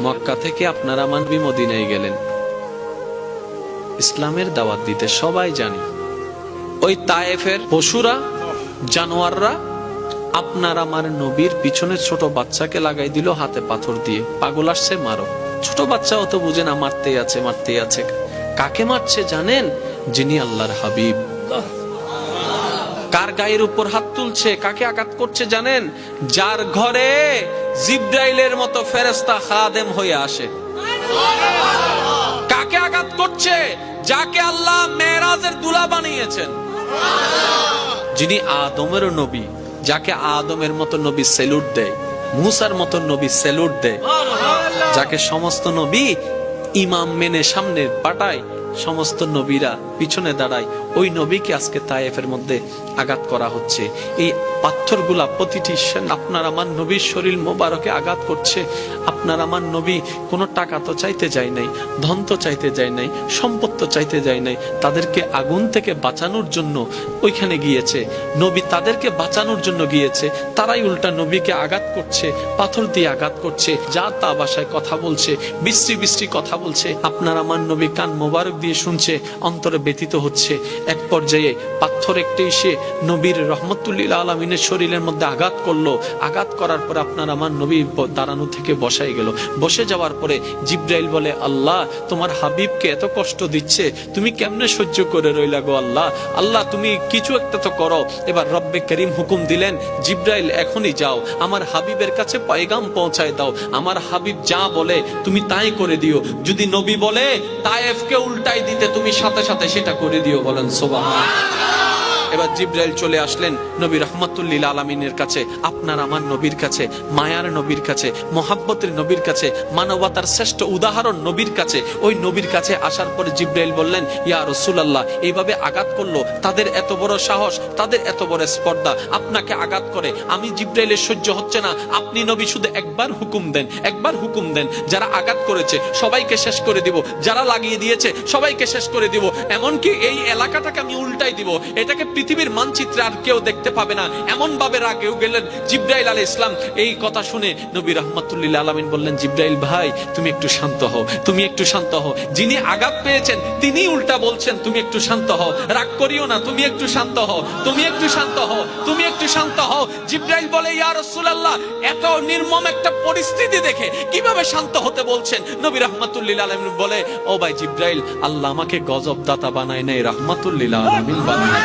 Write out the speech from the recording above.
মক্কা থেকে আপনারা আমার মদিনায় গেলেন ইসলামের দাওয়াত দিতে, সবাই জানি। ওই তায়েফের পশুরা, জানোয়াররা আপনার আমার নবীর পিছনে ছোট বাচ্চাকে লাগাই দিল হাতে পাথর দিয়ে, পাগল আসছে মারো। ছোট বাচ্চা অত বুঝে না, মারতেই আছে মারতেই আছে। কাকে মারছে জানেন? যিনি আল্লাহর হাবিব। কার গায়ের উপর হাত তুলছে, কাকে আঘাত করছে জানেন? যার ঘরে জিব্রাইলের মতো ফেরেশতা খাদেম হয়ে আসে। কাকে আঘাত করছে? যাকে আল্লাহ মেরাজের দুলা বানিয়েছেন, যিনি আদমের নবী, যাকে আদমের মতো নবী স্যালুট দেয়, মুসার মতো নবী স্যালুট দেয়, যাকে সমস্ত নবী ইমাম মেনে সামনে পাঠায়, সমস্ত নবীরা পিছনে দাঁড়ায়, ওই নবীকে আজকে তায়েফের মধ্যে আঘাত করা হচ্ছে। এই পাথরগুলা প্রতিটি আপনার আমার নবীর শরীর মোবারকে আঘাত করছে। আপনার আমার নবী কোনো টাকা তো চাইতে যায় নাই, ধন তো চাইতে যায় নাই, সম্পদ তো চাইতে যায় নাই। তাদেরকে আগুন থেকে বাঁচানোর জন্য ওইখানে গিয়েছে। নবী তাদেরকে বাঁচানোর জন্য গিয়েছে, তারাই উল্টা নবীকে আঘাত করছে, পাথর দিয়ে আঘাত করছে, যা তা ভাষায় কথা বলছে, বিশ্রী বিশ্রী কথা বলছে। আপনার আমার নবী কান মোবারক দিয়ে শুনছে, অন্তরে ব্যথিত হচ্ছে। এক পর্যায়ে পাথর একটি এসে নবীর রহমতুল্লিল আলমিনের শরীরের মধ্যে আঘাত করলো। আঘাত করার পরে আপনার আমার নবী দাঁড়ানো থেকে বসাই গেল। বসে যাওয়ার পরে জিব্রাইল বলে, আল্লাহ তোমার হাবিবকে এত কষ্ট দিচ্ছে, তুমি কেমনে সহ্য করে রইলা গো আল্লাহ? আল্লাহ তুমি কিছু একটা তো করো। এবার রব্বে করিম হুকুম দিলেন, জিব্রাইল এখনই যাও, আমার হাবিবের কাছে পয়গাম পৌঁছায় দাও। আমার হাবিব যা বলে তুমি তাই করে দিও। যদি নবী বলে তায়েফকে উল্টাই দিতে, তুমি সাথে সাথে সেটা করে দিও। বলেন সুবহানাল্লাহ। এবার জিব্রাইল চলে আসলেন নবী রহমতুল্লিল আলমিনের কাছে, আপনার আমার নবীর কাছে, মায়ার নবীর কাছে, মোহাব্বতের নবীর কাছে, মানবতার শ্রেষ্ঠ উদাহরণ নবীর কাছে। ওই নবীর কাছে আসার পরে জিব্রাইল বললেন, ইয়া রাসূলুল্লাহ, এইভাবে আঘাত করলো, তাদের এত বড় সাহস, তাদের এত বড় স্পর্ধা, আপনাকে আঘাত করে। আমি জিব্রাইলের সহ্য হচ্ছে না, আপনি নবী শুধু একবার হুকুম দেন, একবার হুকুম দেন। যারা আঘাত করেছে সবাইকে শেষ করে দিব, যারা লাগিয়ে দিয়েছে সবাইকে শেষ করে দিব, এমনকি এই এলাকাটাকে আমি উল্টাই দিব, এটাকে পৃথিবীর মানচিত্রে আর কেউ দেখতে পাবে না। এমন ভাবে রাগেও গেলেন জিব্রাইল আলাইহিস সালাম। এই কথা শুনে নবী রাহমাতুল্লিল আলামিন বললেন, জিব্রাইল ভাই তুমি একটু শান্ত হও, তুমি একটু শান্ত হও। যিনি আঘাত পেয়েছেন তিনি উল্টা বলছেন তুমি একটু শান্ত হও, রাগ করিও না, তুমি একটু শান্ত হও, তুমি একটু শান্ত হও, তুমি একটু শান্ত হও। জিব্রাইল বলে, ইয়া রাসূলুল্লাহ, এত নির্মম একটা পরিস্থিতি দেখে কিভাবে শান্ত হতে বলছেন? নবী রাহমাতুল্লিল আলামিন বলে, ও ভাই জিব্রাইল, আল্লাহ আমাকে গজব দাতা বানায় নাই, রাহমাতুল্লিল আলামিন বানায়।